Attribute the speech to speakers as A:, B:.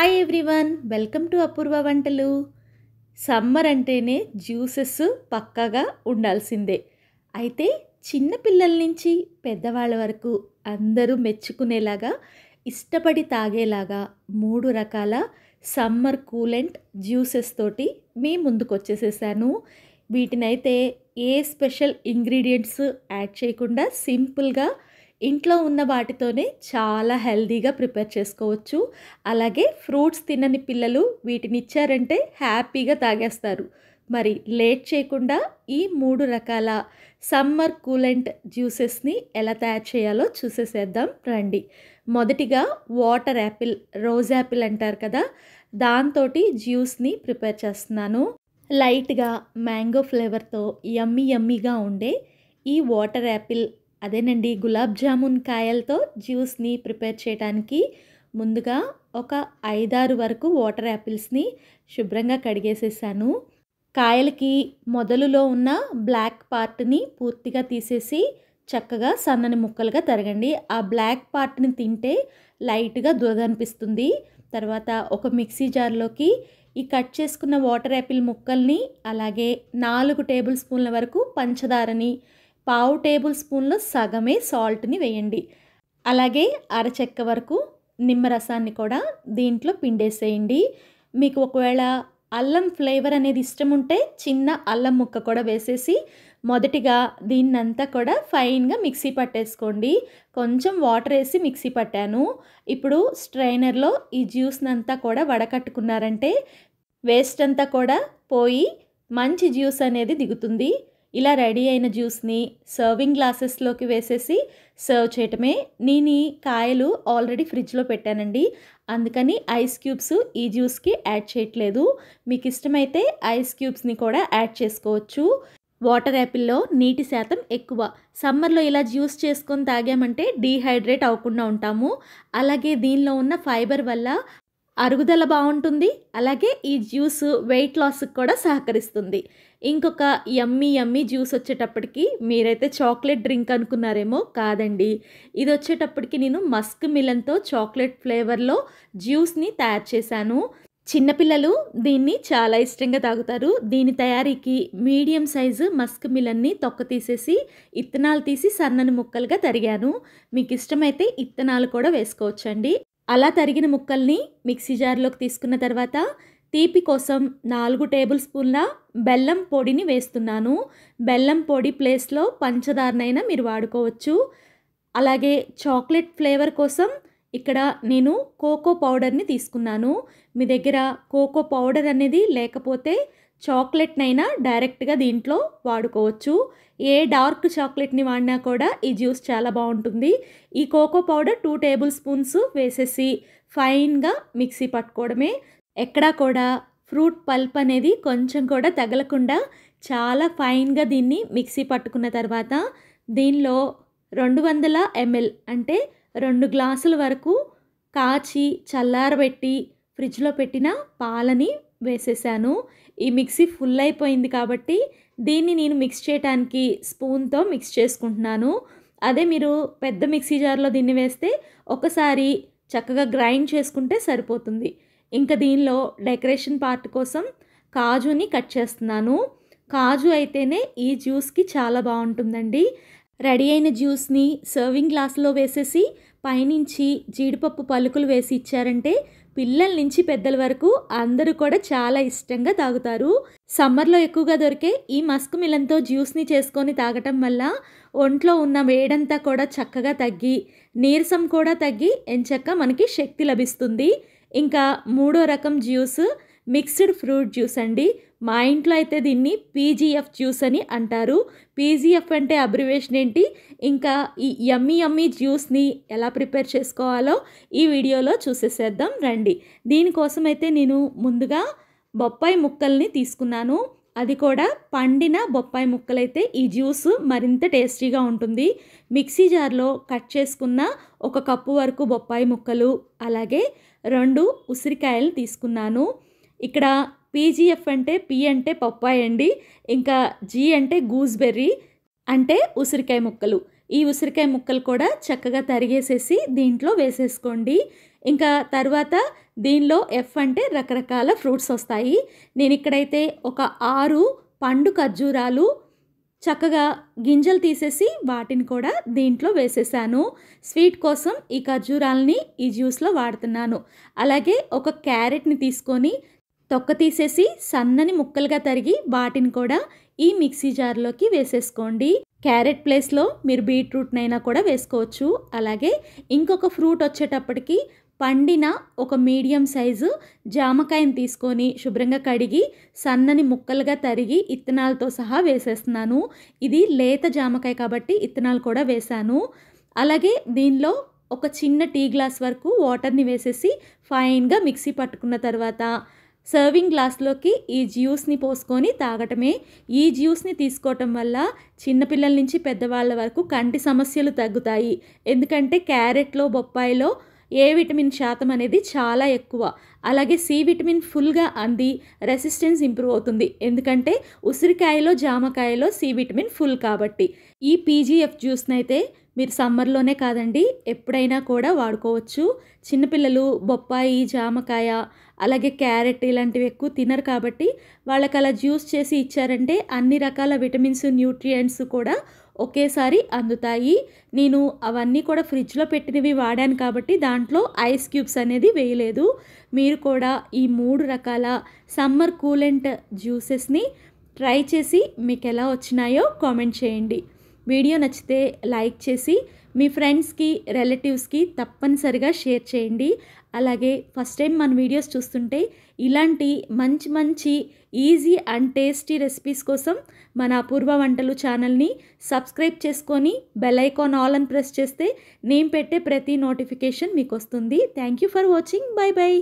A: Hi everyone, welcome to అపూర్వ వంటలు. Summer అంటేనే juices పక్కాగా ఉండాల్సిందే. అయితే చిన్న పిల్లల నుంచి పెద్దవాళ్ళ వరకు అందరూ మెచ్చుకునేలాగా, ఇష్టపడి తాగేలాగా 3 రకాల సమ్మర్ కూలెంట్ జ్యూసెస్ తోటి మీ ముందుకొచ్చేసేసాను. వీటినైతే ఏ స్పెషల్ ఇంగ్రీడియంట్స్ యాడ్ చేయకుండా సింపుల్గా ఇంట్లో ఉన్న వాటితోనే చాలా హెల్తీగా ప్రిపేర్ చేసుకోవచ్చు. అలాగే ఫ్రూట్స్ తినని పిల్లలు వీటిని ఇచ్చారంటే హ్యాపీగా తాగేస్తారు. మరి లేట్ చేయకుండా ఈ 3 రకాల సమ్మర్ కూలెంట్ జ్యూసెస్ని ఎలా తయారు చేయాలో చూసేసేద్దాం రండి. మొదటిగా వాటర్ యాపిల్, రోజ్ యాపిల్ అంటారు కదా, దాంతోటి జ్యూస్ని ప్రిపేర్ చేస్తున్నాను. లైట్గా మ్యాంగో ఫ్లేవర్తో యమ్మీగా ఉండే ఈ వాటర్ యాపిల్, అదేనండి గులాబ్ జామున్ కాయలతో జ్యూస్ని ప్రిపేర్ చేయడానికి ముందుగా ఒక 5-6 వరకు వాటర్ యాపిల్స్ని శుభ్రంగా కడిగేసేసాను. కాయలకి మొదలులో ఉన్న బ్లాక్ పార్ట్ని పూర్తిగా తీసేసి చక్కగా సన్నని ముక్కలుగా తరగండి. ఆ బ్లాక్ పార్ట్ని తింటే లైట్గా దురద అనిపిస్తుంది. తర్వాత ఒక మిక్సీ జార్లోకి ఈ కట్ చేసుకున్న వాటర్ యాపిల్ ముక్కల్ని, అలాగే 4 టేబుల్ స్పూన్ల వరకు పంచదారని, 1/2 టేబుల్ స్పూన్లో సగమే సాల్ట్ని వేయండి. అలాగే అరచెక్క వరకు నిమ్మరసాన్ని కూడా దీంట్లో పిండేసేయండి. మీకు ఒకవేళ అల్లం ఫ్లేవర్ అనేది ఇష్టం ఉంటే చిన్న అల్లం ముక్క కూడా వేసేసి మొదటిగా దీన్నంతా కూడా ఫైన్గా మిక్సీ పట్టేసుకోండి. కొంచెం వాటర్ వేసి మిక్సీ పట్టాను. ఇప్పుడు స్ట్రైనర్లో ఈ జ్యూస్నంతా కూడా వడకట్టుకున్నారంటే వేస్ట్ అంతా కూడా పోయి మంచి జ్యూస్ అనేది దిగుతుంది. ఇలా రెడీ అయిన జ్యూస్ని సర్వింగ్ గ్లాసెస్లోకి వేసేసి సర్వ్ చేయటమే. నేను ఈ కాయలు ఆల్రెడీ ఫ్రిడ్జ్లో పెట్టానండి, అందుకని ఐస్ క్యూబ్స్ ఈ జ్యూస్కి యాడ్ చేయట్లేదు. మీకు ఇష్టమైతే ఐస్ క్యూబ్స్ని కూడా యాడ్ చేసుకోవచ్చు. వాటర్ యాపిల్లో నీటి శాతం ఎక్కువ. సమ్మర్లో ఇలా జ్యూస్ చేసుకొని తాగామంటే డీహైడ్రేట్ అవ్వకుండా ఉంటాము. అలాగే దీనిలో ఉన్న ఫైబర్ వల్ల అరుగుదల బాగుంటుంది. అలాగే ఈ జ్యూస్ వెయిట్ లాస్కి కూడా సహకరిస్తుంది. ఇంకొక యమ్మీ జ్యూస్ వచ్చేటప్పటికి మీరైతే చాక్లెట్ డ్రింక్ అనుకున్నారేమో, కాదండి. ఇది వచ్చేటప్పటికి నేను మస్క్ మిలన్తో చాక్లెట్ ఫ్లేవర్లో జ్యూస్ని తయారు చేశాను. చిన్నపిల్లలు దీన్ని చాలా ఇష్టంగా తాగుతారు. దీని తయారీకి మీడియం సైజు మస్క్ మిలన్ని తొక్క తీసేసి ఇత్తనాలు తీసి సన్నని ముక్కలుగా తరిగాను. మీకు ఇష్టమైతే ఇత్తనాలు కూడా వేసుకోవచ్చండి. అలా తరిగిన ముక్కల్ని మిక్సీ జార్లోకి తీసుకున్న తర్వాత తీపి కోసం 4 టేబుల్ స్పూన్ల బెల్లం పొడిని వేస్తున్నాను. బెల్లం పొడి ప్లేస్లో పంచదారనైనా మీరు వాడుకోవచ్చు. అలాగే చాక్లెట్ ఫ్లేవర్ కోసం ఇక్కడ నేను కోకో పౌడర్ని తీసుకున్నాను. మీ దగ్గర కోకో పౌడర్ అనేది లేకపోతే చాక్లెట్నైనా డైరెక్ట్గా దీంట్లో వాడుకోవచ్చు. ఏ డార్క్ చాక్లెట్ని వాడినా కూడా ఈ జ్యూస్ చాలా బాగుంటుంది. ఈ కోకో పౌడర్ 2 టేబుల్ స్పూన్స్ వేసేసి ఫైన్గా మిక్సీ పట్టుకోవడమే. ఎక్కడా కూడా ఫ్రూట్ పల్ప్ అనేది కొంచెం కూడా తగలకుండా చాలా ఫైన్గా దీన్ని మిక్సీ పట్టుకున్న తర్వాత దీనిలో 200 ml అంటే 2 గ్లాసుల వరకు కాచి చల్లారబెట్టి ఫ్రిడ్జ్లో పెట్టిన పాలని వేసేసాను. ఈ మిక్సీ ఫుల్ అయిపోయింది కాబట్టి దీన్ని నేను మిక్స్ చేయడానికి స్పూన్తో మిక్స్ చేసుకుంటున్నాను. అదే మీరు పెద్ద మిక్సీ జార్లో దీన్ని వేస్తే ఒకసారి చక్కగా గ్రైండ్ చేసుకుంటే సరిపోతుంది. ఇంకా దీనిలో డెకరేషన్ పార్ట్ కోసం కాజుని కట్ చేస్తున్నాను. కాజు అయితేనే ఈ జ్యూస్కి చాలా బాగుంటుందండి. రెడీ అయిన జ్యూస్ని సర్వింగ్ గ్లాస్లో వేసేసి పైనుంచి జీడిపప్పు పలుకులు వేసి ఇచ్చారంటే పిల్లల నుంచి పెద్దల వరకు అందరూ కూడా చాలా ఇష్టంగా తాగుతారు. సమ్మర్లో ఎక్కువగా దొరికే ఈ మస్క్ మిలన్తో జ్యూస్ని చేసుకొని తాగటం వల్ల ఒంట్లో ఉన్న వేడంతా కూడా చక్కగా తగ్గి, నీరసం కూడా తగ్గి ఎంచక్కా మనకి శక్తి లభిస్తుంది. ఇంకా 3వ రకం జ్యూస్ మిక్స్డ్ ఫ్రూట్ జ్యూస్ అండి. మా ఇంట్లో అయితే దీన్ని పీజీఎఫ్ జ్యూస్ అని అంటారు. పీజీఎఫ్ అంటే అబ్రివేషన్ ఏంటి, ఇంకా ఈ యమ్మీ జ్యూస్ని ఎలా ప్రిపేర్ చేసుకోవాలో ఈ వీడియోలో చూసేసేద్దాం రండి. దీనికోసం అయితే నేను ముందుగా బొప్పాయి ముక్కల్ని తీసుకున్నాను. అది కూడా పండిన బొప్పాయి ముక్కలైతే ఈ జ్యూస్ మరింత టేస్టీగా ఉంటుంది. మిక్సీ జార్లో కట్ చేసుకున్న 1 కప్పు వరకు బొప్పాయి ముక్కలు, అలాగే 2 ఉసిరికాయలు తీసుకున్నాను. ఇక్కడ పీజీఎఫ్ అంటే పి అంటే పప్పాయి అండి, ఇంకా జీ అంటే గూస్బెర్రీ అంటే ఉసిరికాయ ముక్కలు. ఈ ఉసిరికాయ ముక్కలు కూడా చక్కగా తరిగేసేసి దీంట్లో వేసేసుకోండి. ఇంకా తర్వాత దీనిలో ఎఫ్ అంటే రకరకాల ఫ్రూట్స్ వస్తాయి. నేను ఇక్కడైతే ఒక 6 పండు ఖర్జూరాలు చక్కగా గింజలు తీసేసి వాటిని కూడా దీంట్లో వేసేసాను. స్వీట్ కోసం ఈ ఖర్జూరాలని ఈ జ్యూస్లో వాడుతున్నాను. అలాగే ఒక క్యారెట్ని తీసుకొని తొక్క తీసేసి సన్నని ముక్కలుగా తరిగి వాటిని కూడా ఈ మిక్సీ జార్లోకి వేసేసుకోండి. క్యారెట్ ప్లేస్లో మీరు బీట్రూట్నైనా కూడా వేసుకోవచ్చు. అలాగే ఇంకొక ఫ్రూట్ వచ్చేటప్పటికి పండిన ఒక మీడియం సైజు జామకాయని తీసుకొని శుభ్రంగా కడిగి సన్నని ముక్కలుగా తరిగి ఇత్తనాలతో సహా వేసేస్తున్నాను. ఇది లేత జామకాయ కాబట్టి ఇత్తనాలు కూడా వేశాను. అలాగే దీనిలో ఒక చిన్న టీ గ్లాస్ వరకు వాటర్ని వేసేసి ఫైన్గా మిక్సీ పట్టుకున్న తర్వాత సర్వింగ్ గ్లాస్లోకి ఈ జ్యూస్ని పోసుకొని తాగటమే. ఈ జ్యూస్ని తీసుకోవటం వల్ల చిన్నపిల్లల నుంచి పెద్దవాళ్ళ వరకు కంటి సమస్యలు తగ్గుతాయి. ఎందుకంటే క్యారెట్లో, బొప్పాయిలో ఏ విటమిన్ శాతం అనేది చాలా ఎక్కువ. అలాగే సి విటమిన్ ఫుల్గా అంది రెసిస్టెన్స్ ఇంప్రూవ్ అవుతుంది. ఎందుకంటే ఉసిరికాయలో, జామకాయలో సి విటమిన్ ఫుల్ కాబట్టి. ఈ పీజీఎఫ్ జ్యూస్ని అయితే మీరు సమ్మర్లోనే కాదండి ఎప్పుడైనా కూడా వాడుకోవచ్చు. చిన్నపిల్లలు బొప్పాయి, జామకాయ, అలాగే క్యారెట్ ఇలాంటివి ఎక్కువ తినరు కాబట్టి వాళ్ళకి అలా జ్యూస్ చేసి ఇచ్చారంటే అన్ని రకాల విటమిన్స్, న్యూట్రియంట్స్ కూడా ఒకేసారి అందుతాయి. నేను అవన్నీ కూడా ఫ్రిడ్జ్లో పెట్టినవి వాడాను కాబట్టి దాంట్లో ఐస్ క్యూబ్స్ అనేది వేయలేదు. మీరు కూడా ఈ 3 రకాల సమ్మర్ కూలెంట్ జ్యూసెస్ని ట్రై చేసి మీకు ఎలా వచ్చినాయో కామెంట్ చేయండి. వీడియో నచ్చితే లైక్ చేసి మీ ఫ్రెండ్స్కి, రిలేటివ్స్కి తప్పనిసరిగా షేర్ చేయండి. అలాగే ఫస్ట్ టైం మన వీడియోస్ చూస్తుంటే ఇలాంటి మంచి మంచి ఈజీ అండ్ టేస్టీ రెసిపీస్ కోసం మన అపూర్వ వంటలు ఛానల్ని సబ్స్క్రైబ్ చేసుకొని బెల్ ఐకాన్ ఆల్ అని ప్రెస్ చేస్తే నేను పెట్టే ప్రతి నోటిఫికేషన్ మీకు వస్తుంది. Thank you for watching. By by.